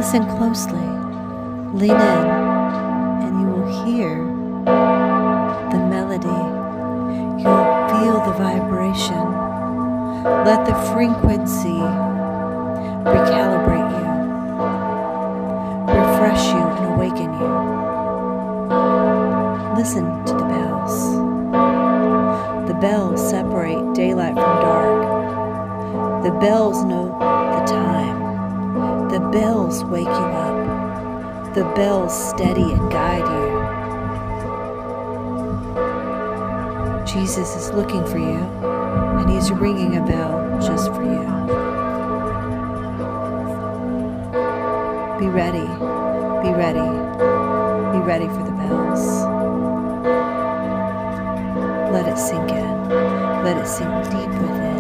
Listen closely. Lean in, and you will hear the melody. You'll feel the vibration. Let the frequency recalibrate you, refresh you, and awaken you. Listen to the bells. The bells separate daylight from dark. The bells know the time. The bells wake you up. The bells steady and guide you. Jesus is looking for you, and he's ringing a bell just for you. Be ready, be ready, be ready for the bells. Let it sink in, let it sink deep within.